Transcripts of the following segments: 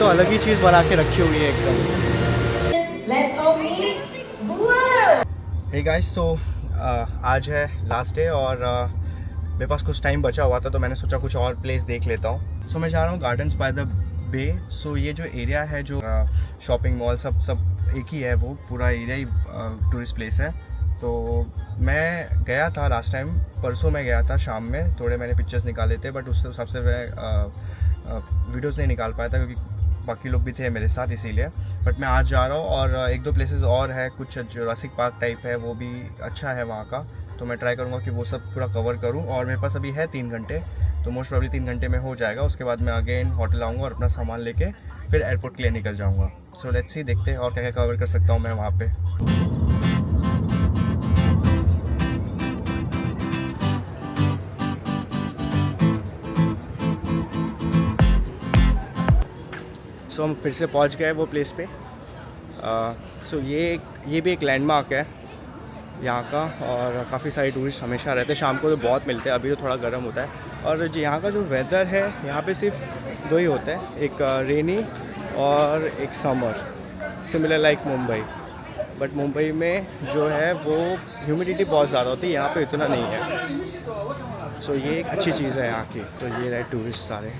तो अलग ही चीज़ बना के रखी हुई है एकदम। हे गाइस, तो आज है लास्ट डे और मेरे पास कुछ टाइम बचा हुआ था, तो मैंने सोचा कुछ और प्लेस देख लेता हूँ। सो मैं जा रहा हूँ गार्डन्स बाय द बे। सो ये जो एरिया है, जो शॉपिंग मॉल सब एक ही है, वो पूरा एरिया ही टूरिस्ट प्लेस है। तो मैं गया था लास्ट टाइम, परसों मैं गया था शाम में, थोड़े मैंने पिक्चर्स निकाले थे, बट उससे हिसाब से मैं वीडियोस नहीं निकाल पाया था क्योंकि बाकी लोग भी थे मेरे साथ, इसीलिए। बट मैं आज जा रहा हूँ और एक दो प्लेसेस और है, कुछ जुरासिक पार्क टाइप है, वो भी अच्छा है वहाँ का। तो मैं ट्राई करूँगा कि वो सब पूरा कवर करूँ। और मेरे पास अभी है 3 घंटे, तो मोस्ट प्रॉब्ली 3 घंटे में हो जाएगा। उसके बाद मैं अगेन होटल आऊँगा और अपना सामान लेके फिर एयरपोर्ट के लिए निकल जाऊँगा। सो लेट्स सी, देखते हैं और क्या क्या कवर कर सकता हूँ मैं वहाँ पे। सो हम फिर से पहुंच गए वो प्लेस पे। सो ये भी एक लैंडमार्क है यहाँ का, और काफ़ी सारे टूरिस्ट हमेशा रहते हैं। शाम को तो बहुत मिलते हैं, अभी तो थोड़ा गर्म होता है। और जो यहाँ का जो वेदर है, यहाँ पे सिर्फ 2 ही होते हैं, एक रेनी और एक summer, similar like Mumbai. But Mumbai में जो है वो ह्यूमिडिटी बहुत ज़्यादा होती है, यहाँ पे इतना नहीं है। सो ये एक अच्छी चीज़ है यहाँ की। तो ये रहे टूरिस्ट सारे।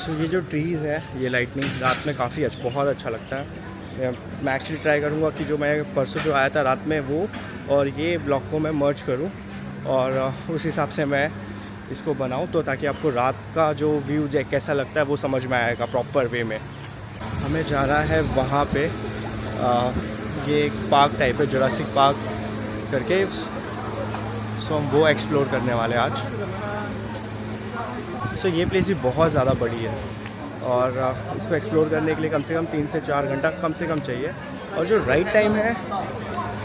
सो ये जो ट्रीज़ है, ये लाइटनिंग रात में काफ़ी बहुत अच्छा लगता है। मैं एक्चुअली ट्राई करूँगा कि जो मैं परसों जो आया था रात में, वो और ये ब्लॉग को मैं मर्ज करूँ और उस हिसाब से मैं इसको बनाऊँ, तो ताकि आपको रात का जो व्यू कैसा लगता है वो समझ में आएगा प्रॉपर वे में। हमें जाना है वहाँ पे, ये एक पार्क टाइप है, जुरासिक पार्क करके। सो हम वो एक्सप्लोर करने वाले हैं आज। सो ये प्लेस भी बहुत ज़्यादा बड़ी है और इसको एक्सप्लोर करने के लिए कम से कम 3 से 4 घंटा कम से कम चाहिए। और जो राइट टाइम है,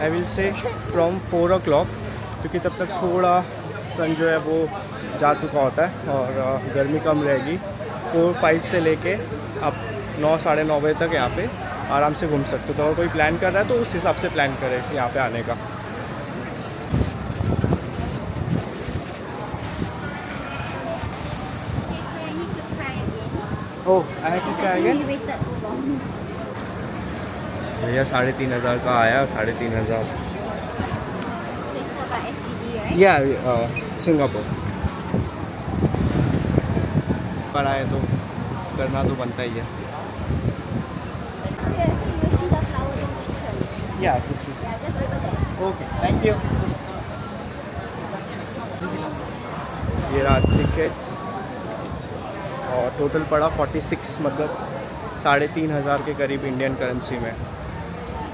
I will say from 4 o'clock, क्योंकि तब तक थोड़ा सन जो है वो जा चुका होता है और गर्मी कम रहेगी। 4-5 से लेके आप 9 साढ़े 9 बजे तक यहाँ पे आराम से घूम सकते हो। तो अगर कोई प्लान कर रहा है तो उस हिसाब से प्लान करें इस यहाँ पे आने का। Oh, I have to try again. भैया 3,500 का आया, 3,500। या सिंगापुर पर आए तो करना तो बनता ही है। या ओके, थैंक यू। ये रात टिकट और टोटल पड़ा 46, मतलब 3,500 के करीब इंडियन करेंसी में।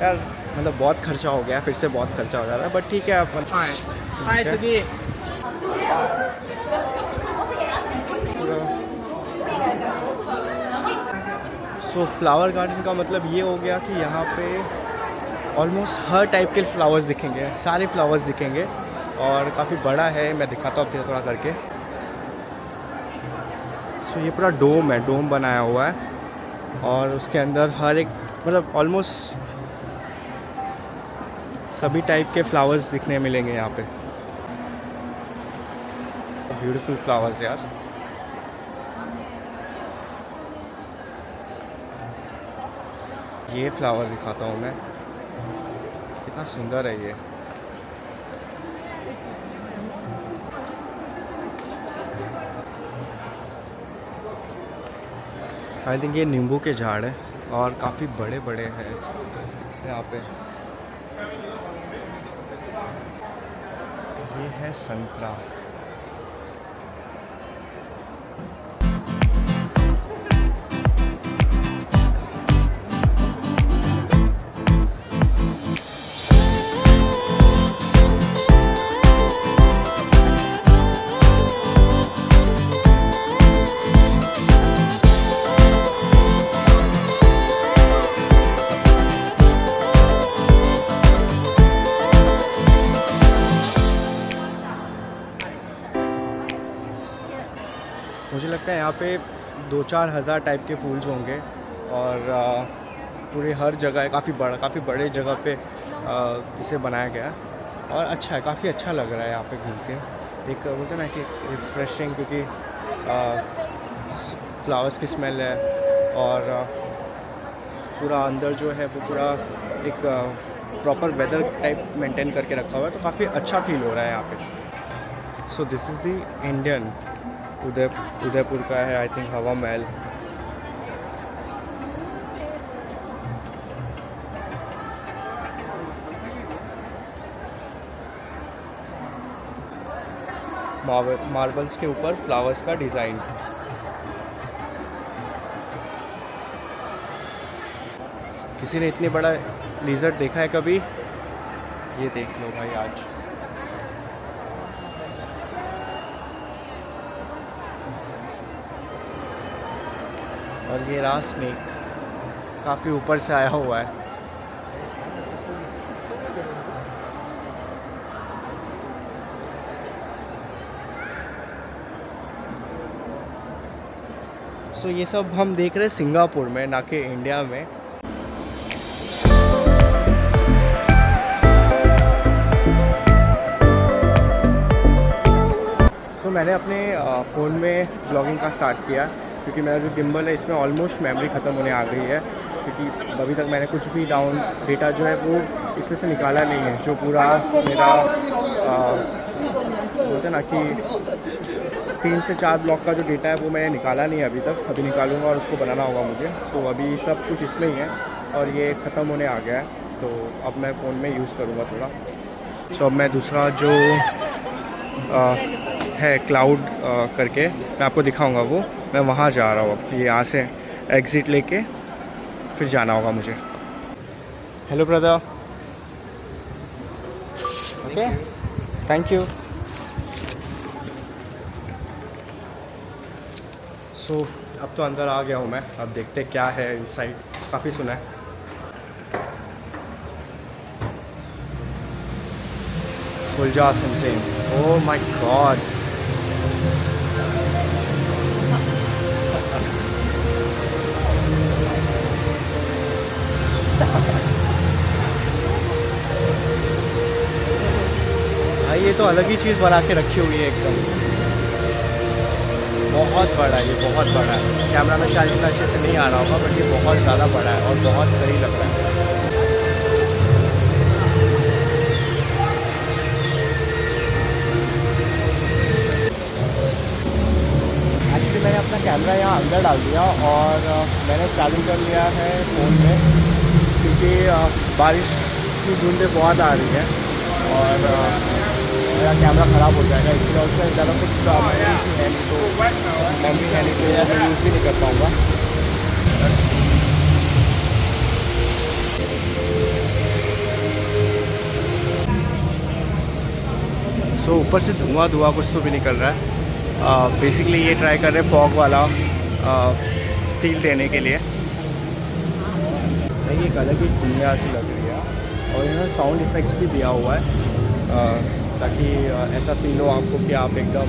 यार मतलब बहुत खर्चा हो गया, फिर से बहुत खर्चा हो जा रहा है, बट ठीक है अपन। सो फ्लावर गार्डन का मतलब ये हो गया कि यहाँ पे ऑलमोस्ट हर टाइप के फ्लावर्स दिखेंगे, सारे फ्लावर्स दिखेंगे और काफ़ी बड़ा है। मैं दिखाता हूँ आपको थोड़ा करके। सो ये पूरा डोम है, डोम बनाया हुआ है और उसके अंदर हर एक, मतलब ऑलमोस्ट सभी टाइप के फ्लावर्स दिखने मिलेंगे यहाँ पे। ब्यूटीफुल फ्लावर्स यार। ये फ्लावर दिखाता हूँ मैं, कितना सुंदर है ये। आई थिंक ये नींबू के झाड़ है और काफ़ी बड़े बड़े हैं यहाँ पे। ये है संतरा। मुझे लगता है यहाँ पे 2-4 हज़ार टाइप के फूल्स होंगे और पूरे हर जगह काफ़ी बड़े जगह पे इसे बनाया गया और अच्छा है, काफ़ी अच्छा लग रहा है यहाँ पे घूम के। एक बोलते ना कि रिफ्रेशिंग, क्योंकि फ्लावर्स की स्मेल है और पूरा अंदर जो है वो पूरा एक प्रॉपर वेदर टाइप मेंटेन करके रखा हुआ है, तो काफ़ी अच्छा फील हो रहा है यहाँ पे। So this is the Indian Udaipur का है आई थिंक हवा महल। मार्बल्स के ऊपर फ्लावर्स का डिज़ाइन। किसी ने इतनी बड़ा लिजर्ड देखा है कभी? ये देख लो भाई आज। और ये रहा स्नेक, काफ़ी ऊपर से आया हुआ है। सो ये सब हम देख रहे हैं सिंगापुर में, ना कि इंडिया में। सो मैंने अपने फ़ोन में ब्लॉगिंग का स्टार्ट किया, क्योंकि मेरा जो गिम्बल है इसमें ऑलमोस्ट मेमोरी ख़त्म होने आ गई है, क्योंकि अभी तक मैंने कुछ भी डाउन डेटा जो है वो इसमें से निकाला नहीं है। जो पूरा मेरा बोलते ना कि 3 से 4 ब्लॉक का जो डेटा है वो मैंने निकाला नहीं है अभी तक। अभी निकालूंगा और उसको बनाना होगा मुझे। तो अभी सब कुछ इसमें ही है और ये ख़त्म होने आ गया है, तो अब मैं फ़ोन में यूज़ करूँगा थोड़ा। सो अब मैं दूसरा जो है क्लाउड करके मैं आपको दिखाऊंगा, वो मैं वहाँ जा रहा हूँ। अब ये यहाँ से एग्ज़िट लेके फिर जाना होगा मुझे। Hello brother. Okay, thank you. So अब तो अंदर आ गया हूँ मैं, अब देखते क्या है इनसाइड। काफ़ी सुना है। फुलजा सनसेन, ओह माय गॉड। भाई ये तो अलग ही चीज़ बना के रखी हुई है एकदम। बहुत बड़ा है, ये बहुत बड़ा है। कैमरा में शायद इतना अच्छे से नहीं आ रहा होगा, बट ये बहुत ज़्यादा बड़ा है और बहुत सही लग रहा है। एक्चुअली मैंने अपना कैमरा यहाँ अंदर डाल दिया और मैंने चालू कर लिया है फ़ोन में, क्योंकि बारिश की बूंदें बहुत आ रही है और मेरा कैमरा ख़राब हो जाएगा। इसलिए उससे ज़्यादा कुछ है नहीं, तो मम्मी है नहीं, तो मैं यूज़ भी नहीं कर पाऊँगा। सो ऊपर से धुआं कुछ तो भी निकल रहा है। बेसिकली ये ट्राई कर रहे हैं फॉग वाला फील देने के लिए। नहीं, एक अलग ही दुनिया सी लग रही है और यहाँ साउंड इफ़ेक्ट्स भी दिया हुआ है, ताकि ऐसा फील हो आपको कि आप एकदम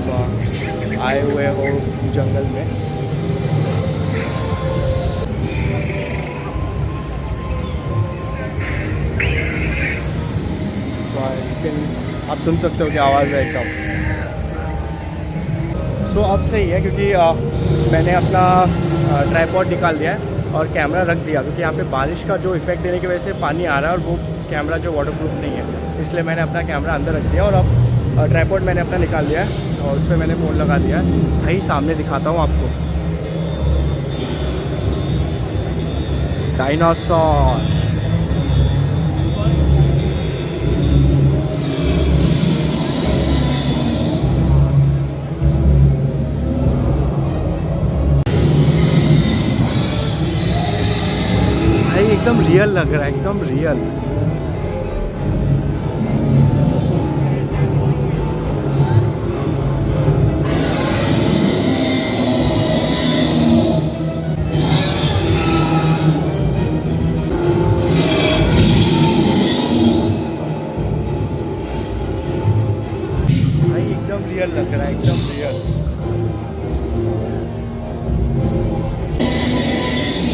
आए हुए हो जंगल में। लेकिन आप सुन सकते हो कि आवाज़ है एकदम। सो अब सही है, क्योंकि मैंने अपना ट्राइपॉड निकाल दिया है और कैमरा रख दिया, क्योंकि यहाँ पे बारिश का जो इफ़ेक्ट देने की वजह से पानी आ रहा है और वो कैमरा जो वाटरप्रूफ नहीं है, इसलिए मैंने अपना कैमरा अंदर रख दिया। और अब ट्राइपॉड मैंने अपना निकाल लिया है और उस पर मैंने फ़ोन लगा दिया है। भाई सामने दिखाता हूँ आपको, डायनासोर। भाई एकदम रियल लग रहा है, एकदम रियल। रियल लग रहा है, एकदम रियल।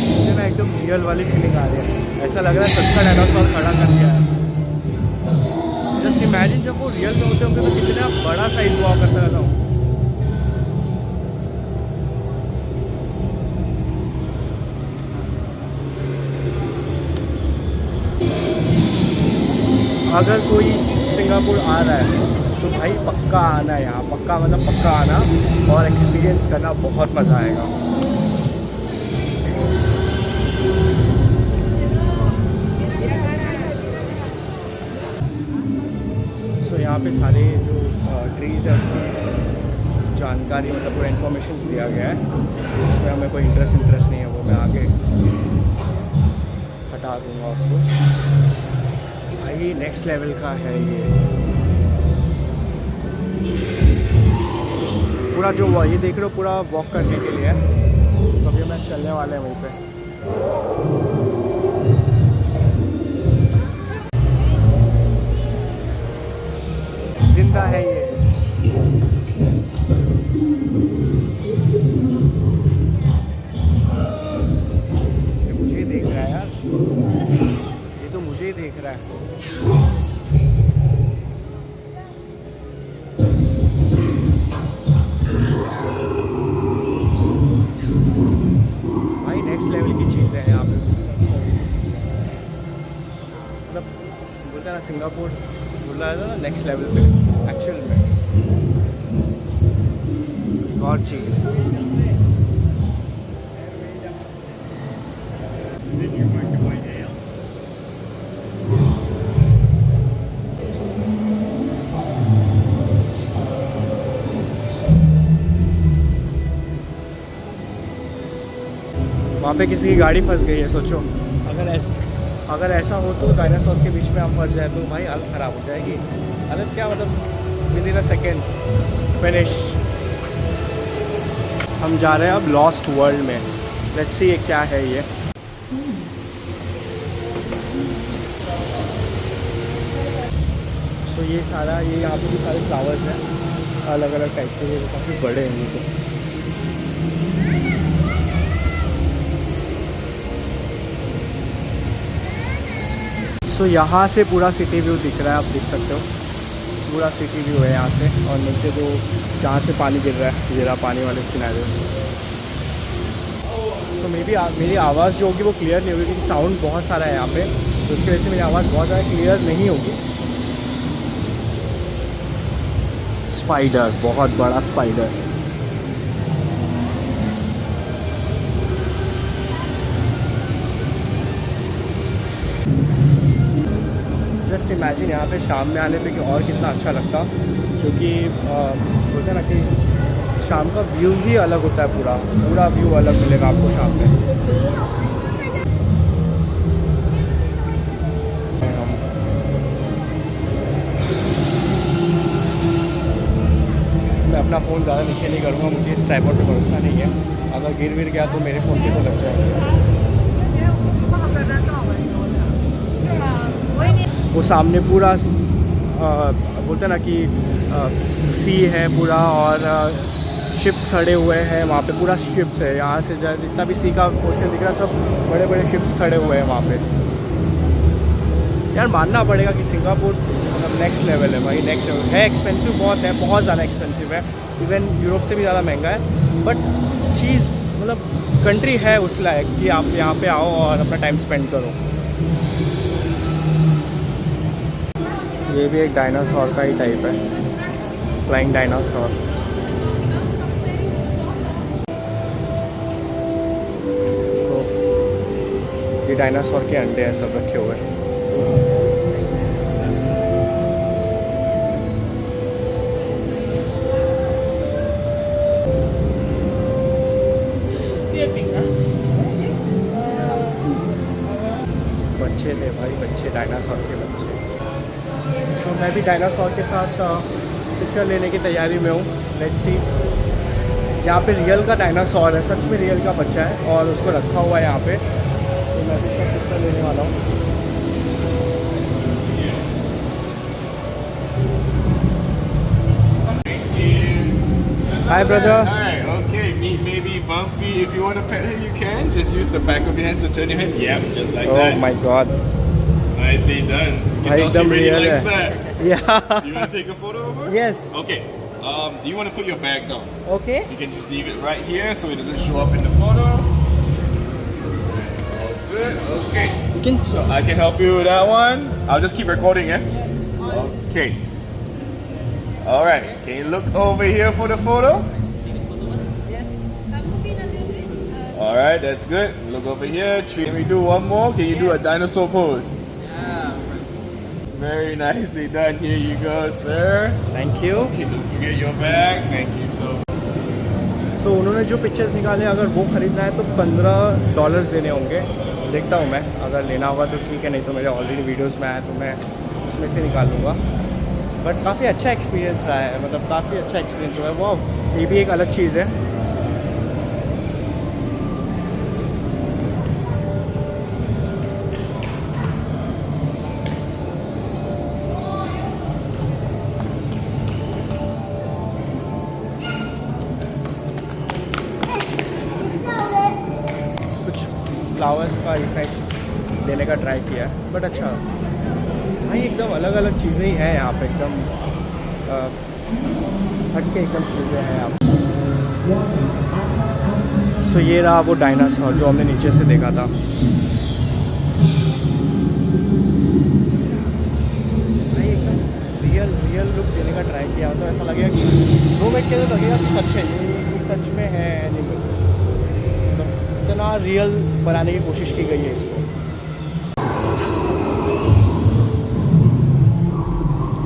मुझे ना एकदम रियल वाली फीलिंग आ रही है। ऐसा लग रहा है सच का डायनासोर खड़ा कर दिया है। जस्ट जस्ट इमेजिन जब वो रियल में होते होंगे तो कितना बड़ा साइज हुआ करता रहता हूँ। अगर कोई सिंगापुर आ रहा है तो भाई पक्का आना है यहाँ, पक्का मतलब पक्का आना और एक्सपीरियंस करना, बहुत मज़ा आएगा। सो यहाँ पे सारे जो ट्रीज़ है उसकी जानकारी मतलब पूरा इन्फॉर्मेशन दिया गया है। उसमें हमें कोई इंटरेस्ट नहीं है, वो मैं आगे हटा दूँगा उसको। भाई नेक्स्ट लेवल का है ये पूरा, जो ये देख रहे हो पूरा वॉक करने के लिए है। तो अभी मैं चलने वाले हैं वहीं पे। जिंदा है ये। मुझे देख रहा है यार, ये तो मुझे ही देख रहा है। सिंगापुर बोला है ना नेक्स्ट लेवल पे एक्चुअल में और चीज़। वहाँ पे किसी की गाड़ी फंस गई है, सोचो अगर ऐसा हो तो डायनासोर्स के बीच में हम फंस जाए तो भाई हालत ख़राब हो जाएगी। हालत क्या मतलब with in a second finish. हम जा रहे हैं अब लॉस्ट वर्ल्ड में। लेट्स सी ये क्या है ये। तो ये सारा ये यहाँ पे भी सारे फ्लावर्स हैं अलग अलग टाइप के, ये काफ़ी बड़े हैं ये तो। तो यहाँ से पूरा सिटी व्यू दिख रहा है, आप देख सकते हो पूरा सिटी व्यू है यहाँ से। और नीचे जो जहाँ से पानी गिर रहा है, ये रहा पानी वाले सिनेरियो। तो मेरी आवाज़ जो होगी वो क्लियर नहीं होगी क्योंकि साउंड बहुत सारा है यहाँ पे, तो उसकी वजह से मेरी आवाज़ बहुत ज़्यादा क्लियर नहीं होगी। स्पाइडर, बहुत बड़ा स्पाइडर। जस्ट इमेजिन यहाँ पे शाम में आने पे कि और कितना अच्छा लगता, क्योंकि बोलते हैं ना कि शाम का व्यू ही अलग होता है, पूरा व्यू अलग मिलेगा आपको शाम में। मैं अपना फ़ोन ज़्यादा नीचे नहीं करूँगा, मुझे इस ट्राइपॉड पे भरोसा नहीं है। अगर गिर गया तो मेरे फ़ोन पे तो लग जाएगा। वो सामने पूरा बोलते हैं ना कि सी है पूरा, और शिप्स खड़े हुए हैं वहाँ पे, पूरा शिप्स है। यहाँ से जितना भी सी का पोर्शन दिख रहा है सब बड़े बड़े शिप्स खड़े हुए हैं वहाँ पे। यार मानना पड़ेगा कि सिंगापुर मतलब नेक्स्ट लेवल है भाई, नेक्स्ट लेवल है। एक्सपेंसिव बहुत है, बहुत ज़्यादा एक्सपेंसिव है, इवन यूरोप से भी ज़्यादा महंगा है। बट चीज़ मतलब कंट्री है उस लायक कि आप यहाँ पे आओ और अपना टाइम स्पेंड करो। ये भी एक डायनासोर का ही टाइप है, फ्लाइंग डायनासोर। तो ये डायनासोर के अंडे हैं सब रखे हुए हैं। बच्चे थे भाई, बच्चे, डायनासोर के बच्चे। तो मैं भी डायनासोर के साथ पिक्चर लेने की तैयारी में हूँ। Let's see. यहाँ पे रियल का डायनासोर है, सच में रियल का बच्चा है और उसको रखा हुआ है यहाँ पे, तो मैं भी इसका पिक्चर लेने वाला हूँ। Hi brother. Hi. Okay. Meat may be bumpy. If you want to pet it, you can. Just use the back of your hands to turn your head. Yes, just like that. Oh my God. Nicely done. You can भाई tell she एकदम really real likes है. that. Yeah. Do you want to take a photo of her? Yes. Okay. Do you want to put your bag down? Okay. You can just leave it right here so it doesn't show up in the photo. All good. Okay. You can. So I can help you with that one. I'll just keep recording, eh? Okay. All right. Can you look over here for the photo? All right, that's good. Look over here. Can we do one more? Can you do a dinosaur pose? Yeah. Very nicely done. Here you go, sir. Thank you. Okay, don't forget your bag. Thank you so much. So उन्होंने जो pictures निकाले अगर वो ख़रीदना है तो $15 देने होंगे. देखता हूँ मैं, अगर लेना होगा तो ठीक है, नहीं तो मेरे ऑलरेडी वीडियोस में आया तो मैं उसमें से निकाल लूँगा. बट काफ़ी अच्छा एक्सपीरियंस रहा है, मतलब काफ़ी अच्छा एक्सपीरियंस हुआ है. वो ये भी एक अलग चीज़ है. फ्लावर्स का इफेक्ट देने का ट्राई किया है, बट अच्छा भाई एकदम अलग अलग चीज़ें ही हैं यहाँ पे, एकदम हट के एकदम चीज़ें हैं यहाँ पे. सो ये रहा वो डायनासोर जो हमने नीचे से देखा था. भाई एकदम रियल लुक देने का ट्राई किया तो ऐसा लगेगा कि 2 मिनट के तो लगेगा कि सच है, सच में है एनिमल. इतना रियल बनाने की कोशिश की गई है इसको.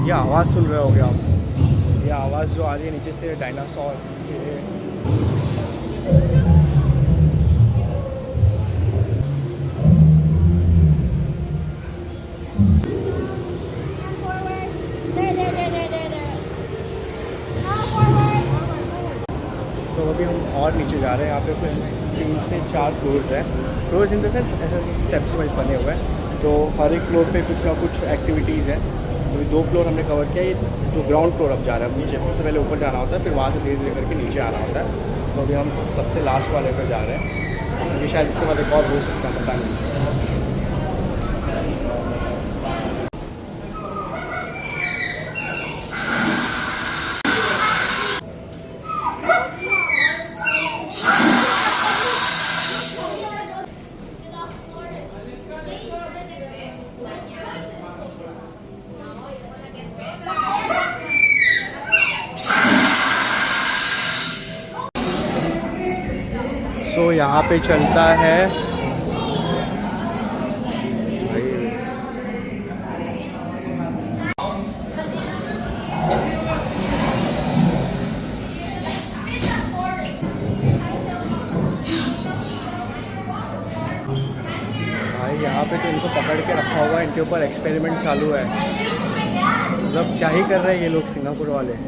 ये आवाज़ सुन रहे होगे आप, ये आवाज़ जो आ रही है नीचे से डायनासोर के. तो अभी हम और नीचे जा रहे हैं. यहाँ पे कुछ 3 से 4 फ्लोर्स हैं. फ्लोर्स इन द सेंस ऐसे स्टेप्स वाइज बने हुए हैं, तो हर एक फ्लोर पे कुछ ना कुछ एक्टिविटीज़ हैं. अभी 2 फ्लोर हमने कवर किया. ये जो ग्राउंड फ्लोर अब जा रहा है, नीचे सबसे पहले ऊपर जाना होता है, फिर वहाँ से धीरे धीरे करके नीचे आना होता है. तो अभी हम सबसे लास्ट वाले पे जा रहे हैं, क्योंकि शायद इसके बाद एक और हो सकता है, पता नहीं. सो यहाँ पे चलता है भाई, यहाँ पे तो इनको पकड़ के रखा हुआ है, इनके ऊपर एक्सपेरिमेंट चालू है. मतलब क्या ही कर रहे हैं ये लोग सिंगापुर वाले.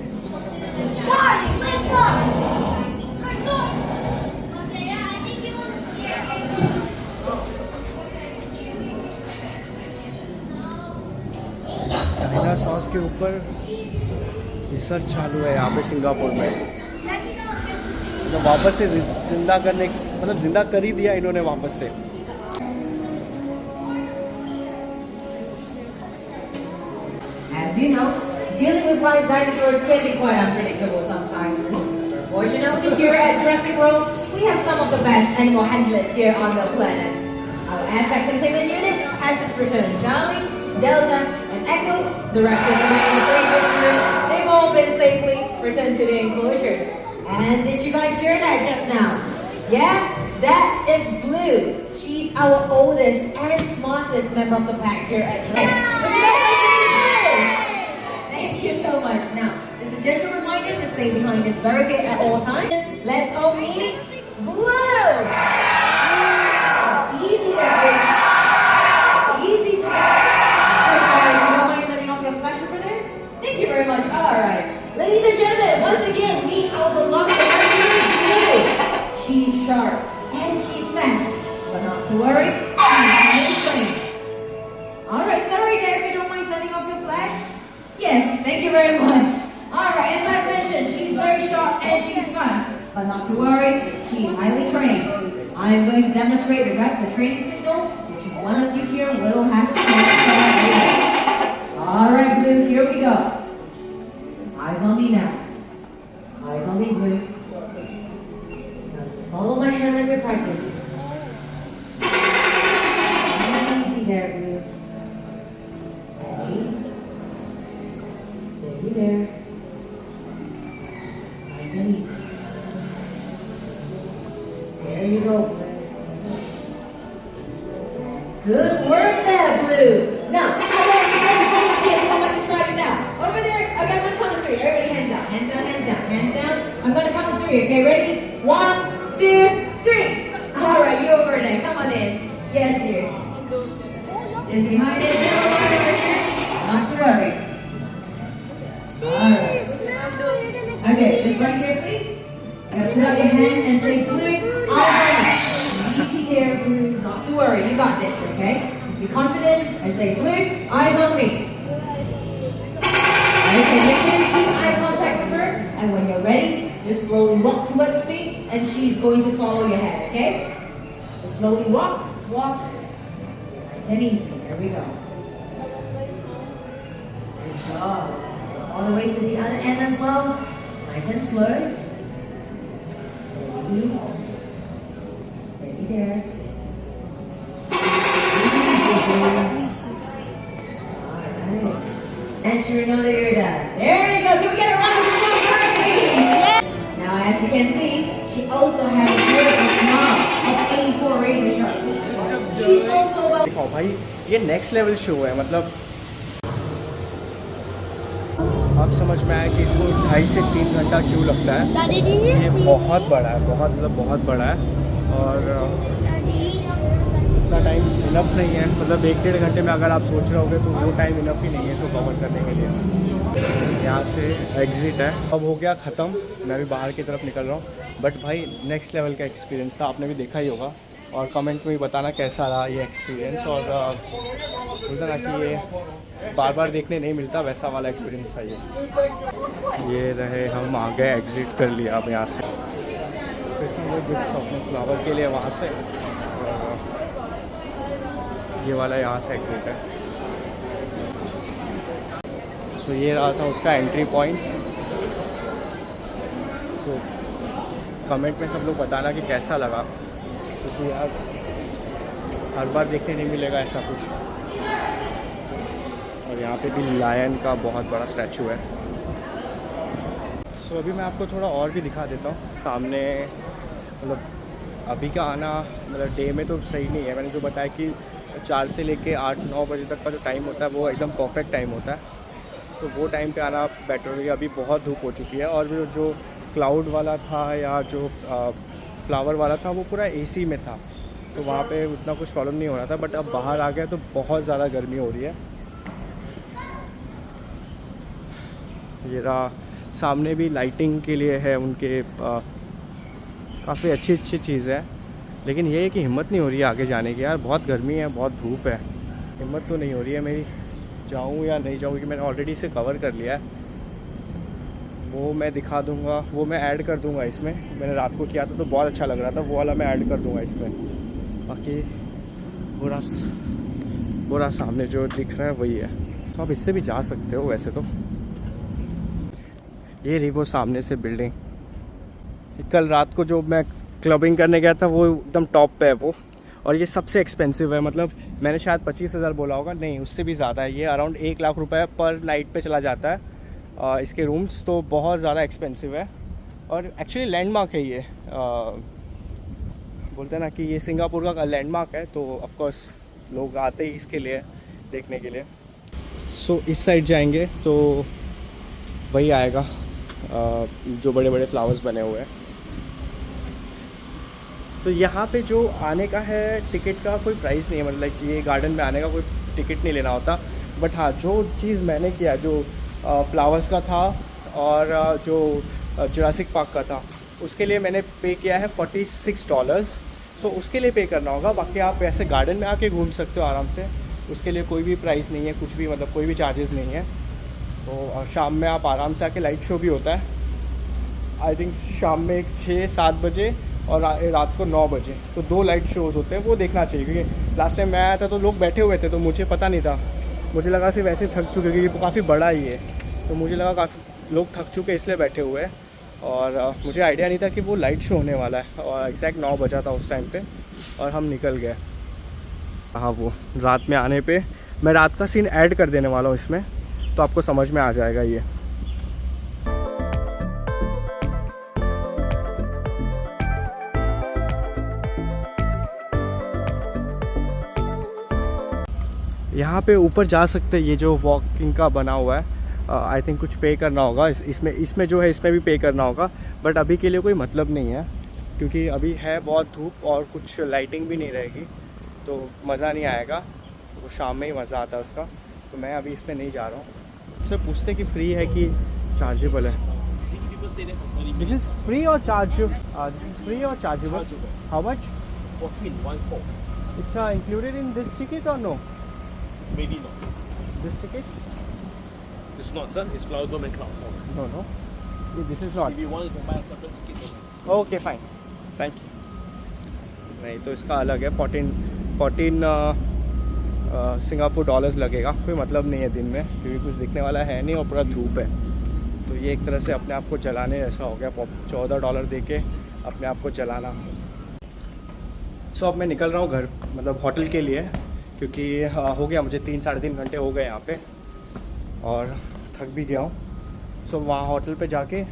डायनासॉर्स के ऊपर रिसर्च चालू है यहाँ पे सिंगापुर में. मतलब वापस से जिंदा करने, मतलब जिंदा कर ही दिया इन्होंने वापस से. As you know, dealing with live dinosaurs can be quite unpredictable sometimes. Fortunately, here at Jurassic World, we have some of the best animal handlers here on the planet. Our asset containment unit has just returned Charlie, Delta, and Echo, the raptors among the previous year. They've all been safely returned to their enclosures. And did you guys hear that just now? Yeah? That is Blue. She's our oldest and smartest member of the pack here at Jurassic. Would you guys like to meet Blue? Thank you so much. Now, just a gentle reminder to stay behind this barricade at all times. Let's all meet Blue! Easy there, Blue. Easy there. Oh, sorry, you don't mind turning off your flash over there? Thank you very much. Alright. Ladies and gentlemen, once again, meet our beloved Blue. She's sharp and she's fast. But not to worry, she's trained. Alright, sorry there if you don't mind turning off your flash. Yes, thank you very much. Alright, as I mentioned, she's very sharp and she's fast. But not to worry, she's highly trained. I'm going to demonstrate the training signal, which one of you here will have to test. Blue. Here we go. Eyes on me now. Eyes on me, Blue. Now just follow my hand like we practice. Easy there, Blue. Steady. Steady there. Nice and easy. There you go, Blue. Good work there, Blue. Now, I got you ready for the test. I'm going to try this out. Over there, I got one count of three. Everybody hands down, hands down, hands down, hands down. I'm going to count to three, okay? Ready? 1, 2, 3. All right, you over there. Come on in. Yes, dear. Just behind this yellow line over here. Not to worry. All right. Okay, just right here, please. Now put out your hand and say, Blue, easy there, Blue. Not to worry. You got this, okay? Just be confident and say, Blue, eyes on me. Okay, make sure you keep eye contact with her. And when you're ready, just slowly walk towards me and she's going to follow your head, okay? So slowly walk, walk. Nice and easy. There we go. Good job. All the way to the other end as well. Nice and slow. Steady. Steady there. And sure know that you're done. There you go. Can we get a round of applause for her, please? Now, as you can see, she also has a beautiful smile of 84 razor sharp teeth. She's also well. देखो भाई ये next level show है, मतलब अब समझ में आया कि इसको 2.5 से 3 घंटा क्यों लगता है। ये बहुत बड़ा है, बहुत बड़ा है और इतना टाइम इनफ नहीं है, मतलब 1-1.5 घंटे में अगर आप सोच रहे होगे तो वो टाइम इनफ ही नहीं है इसको कवर करने के लिए। यहाँ से एग्ज़िट है, अब हो गया ख़त्म, मैं भी बाहर की तरफ निकल रहा हूँ। बट भाई नेक्स्ट लेवल का एक्सपीरियंस था, आपने भी देखा ही होगा और कमेंट में भी बताना कैसा रहा ये एक्सपीरियंस। और बोलता ना कि ये बार बार देखने नहीं मिलता, वैसा वाला एक्सपीरियंस था ये रहे, हम आ गए, एग्ज़िट कर लिया अब यहाँ से। फिर हम लोग गिफ्ट शॉप में फ्लावर के लिए वहाँ से, ये वाला यहाँ से एग्ज़िट है। सो ये रहा था उसका एंट्री पॉइंट। सो कमेंट में सब लोग बताना कि कैसा लगा, क्योंकि यार हर बार देखने नहीं मिलेगा ऐसा कुछ। और यहाँ पे भी लायन का बहुत बड़ा स्टैचू है। सो अभी मैं आपको थोड़ा और भी दिखा देता हूँ सामने। मतलब अभी का आना मतलब डे में तो सही नहीं है, मैंने जो बताया कि 4 से लेके 8-9 बजे तक का जो टाइम होता है वो एकदम परफेक्ट टाइम होता है। सो वो टाइम पे आना बेटर होगा। अभी बहुत धूप हो चुकी है और जो क्लाउड वाला था या जो फ्लावर वाला था वो पूरा एसी में था, तो वहाँ पे उतना कुछ प्रॉब्लम नहीं हो रहा था। बट अब बाहर आ गया तो बहुत ज़्यादा गर्मी हो रही है। ये रहा सामने भी लाइटिंग के लिए है उनके, काफ़ी अच्छी चीज़ है। लेकिन ये है कि हिम्मत नहीं हो रही है आगे जाने की यार, बहुत गर्मी है, बहुत धूप है, हिम्मत तो नहीं हो रही है मेरी जाऊँ या नहीं जाऊँ, क्योंकि मैंने ऑलरेडी इसे कवर कर लिया है। वो मैं दिखा दूँगा, वो मैं ऐड कर दूँगा इसमें। मैंने रात को किया था तो बहुत अच्छा लग रहा था, वो वाला मैं ऐड कर दूँगा इसमें। बाकी पूरा सामने जो दिख रहा है वही है, तो आप इससे भी जा सकते हो वैसे तो। ये रही वो सामने से बिल्डिंग। कल रात को जो मैं क्लबिंग करने गया था वो एकदम टॉप पे है वो, और ये सबसे एक्सपेंसिव है। मतलब मैंने शायद 25,000 बोला होगा, नहीं उससे भी ज़्यादा है। ये अराउंड 1 लाख रुपए पर नाइट पे चला जाता है इसके रूम्स, तो बहुत ज़्यादा एक्सपेंसिव है। और एक्चुअली लैंडमार्क है ये, बोलते हैं ना कि ये सिंगापुर का लैंडमार्क है, तो ऑफकोर्स लोग आते ही इसके लिए देखने के लिए। सो इस साइड जाएंगे तो वही आएगा जो बड़े बड़े फ्लावर्स बने हुए हैं। तो यहाँ पे जो आने का है टिकट का कोई प्राइस नहीं है, मतलब ये गार्डन में आने का कोई टिकट नहीं लेना होता। बट हाँ, जो चीज़ मैंने किया जो फ्लावर्स का था और जो जुरासिक पार्क का था, उसके लिए मैंने पे किया है $46। सो उसके लिए पे करना होगा। बाकी आप ऐसे गार्डन में आके घूम सकते हो आराम से, उसके लिए कोई भी प्राइस नहीं है, कुछ भी मतलब कोई भी चार्जेस नहीं है। तो शाम में आप आराम से आके, लाइट शो भी होता है आई थिंक शाम में 6-7 बजे और रात को 9 बजे, तो 2 लाइट शोज़ होते हैं, वो देखना चाहिए। क्योंकि लास्ट टाइम मैं आया था तो लोग बैठे हुए थे तो मुझे पता नहीं था, मुझे लगा सिर्फ वैसे थक चुके क्योंकि काफ़ी बड़ा ही है, तो मुझे लगा काफ़ी लोग थक चुके इसलिए बैठे हुए हैं। और मुझे आइडिया नहीं था कि वो लाइट शो होने वाला है, और एग्जैक्ट 9 बजा था उस टाइम पे और हम निकल गए। हाँ, वो रात में आने पे मैं रात का सीन ऐड कर देने वाला हूँ इसमें, तो आपको समझ में आ जाएगा ये। यहाँ पे ऊपर जा सकते हैं, ये जो वॉकिंग का बना हुआ है, आई थिंक कुछ पे करना होगा इसमें जो है इसमें भी पे करना होगा, बट अभी के लिए कोई मतलब नहीं है क्योंकि अभी है बहुत धूप और कुछ लाइटिंग भी नहीं रहेगी, तो मज़ा नहीं आएगा। वो शाम में ही मज़ा आता है उसका, तो मैं अभी इसमें नहीं जा रहा हूँ। उससे पूछते कि फ्री है कि चार्जेबल है। दिस इज़ फ्री और chargeable? How much? 14. It's included in this ticket और no? Maybe not. This ticket? It's not, sir. It's Flower Dome and Cloud Forest. No, this is not. If you want, you can buy a separate ticket. Okay fine, thank you. नहीं तो इसका अलग है, 14 Singapore dollars लगेगा। कोई मतलब नहीं है दिन में क्योंकि कुछ दिखने वाला है नहीं और पूरा धूप है, तो ये एक तरह से अपने आप को जलाने जैसा हो गया। $14 दे के अपने आप को जलाना। सो अब मैं निकल रहा हूँ घर, मतलब होटल के लिए, क्योंकि हो गया मुझे 3 साढ़े 3 घंटे हो गए यहाँ पे और थक भी गया हूँ। सो वहाँ होटल पे जाके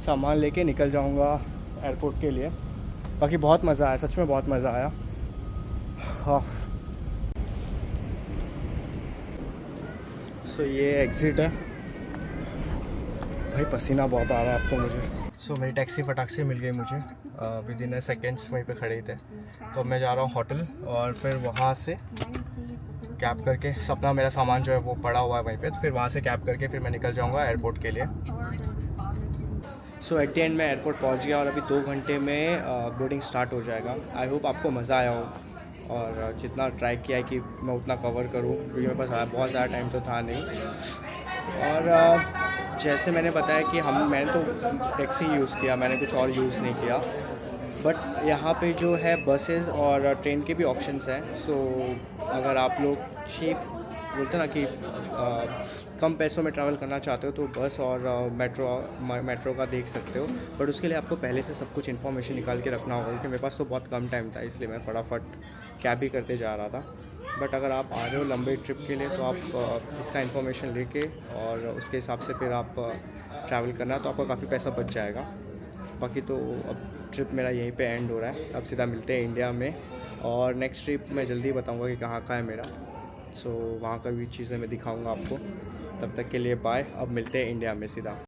सामान लेके निकल जाऊँगा एयरपोर्ट के लिए। बाकी बहुत मज़ा आया, सच में बहुत मज़ा आया। हाँ, सो ये एग्ज़िट है। भाई पसीना बहुत आ रहा है अब तो मुझे। सो मेरी टैक्सी फटाक से मिल गई मुझे, विद इन सेकेंड्स वहीं पे खड़े थे। तो मैं जा रहा हूँ होटल और फिर वहाँ से कैब करके, अपना मेरा सामान जो है वो पड़ा हुआ है वहीं पे, तो फिर वहाँ से कैब करके फिर मैं निकल जाऊँगा एयरपोर्ट के लिए। सो एट द एंड मैं एयरपोर्ट पहुँच गया और अभी 2 घंटे में बोर्डिंग स्टार्ट हो जाएगा। आई होप आपको मज़ा आया हो और जितना ट्राई किया है कि मैं उतना कवर करूँ, क्योंकि मेरे पास बहुत ज़्यादा टाइम तो था नहीं। और जैसे मैंने बताया कि मैंने तो टैक्सी यूज़ किया, मैंने कुछ और यूज़ नहीं किया, बट यहाँ पे जो है बसेस और ट्रेन के भी ऑप्शंस हैं। सो अगर आप लोग चीप बोलते हैं ना कि कम पैसों में ट्रैवल करना चाहते हो तो बस और मेट्रो का देख सकते हो, बट उसके लिए आपको पहले से सब कुछ इन्फॉर्मेशन निकाल के रखना होगा, क्योंकि मेरे पास तो बहुत कम टाइम था, इसलिए मैं फटाफट कैब ही करते जा रहा था। बट अगर आप आ रहे हो लंबे ट्रिप के लिए तो आप इसका इन्फॉर्मेशन लेके और उसके हिसाब से फिर आप ट्रैवल करना, तो आपका काफ़ी पैसा बच जाएगा। बाकी तो अब ट्रिप मेरा यहीं पे एंड हो रहा है, अब सीधा मिलते हैं इंडिया में, और नेक्स्ट ट्रिप मैं जल्दी बताऊंगा कि कहाँ का है मेरा। सो वहाँ का भी चीज़ें मैं दिखाऊंगा आपको। तब तक के लिए बाय, अब मिलते हैं इंडिया में सीधा।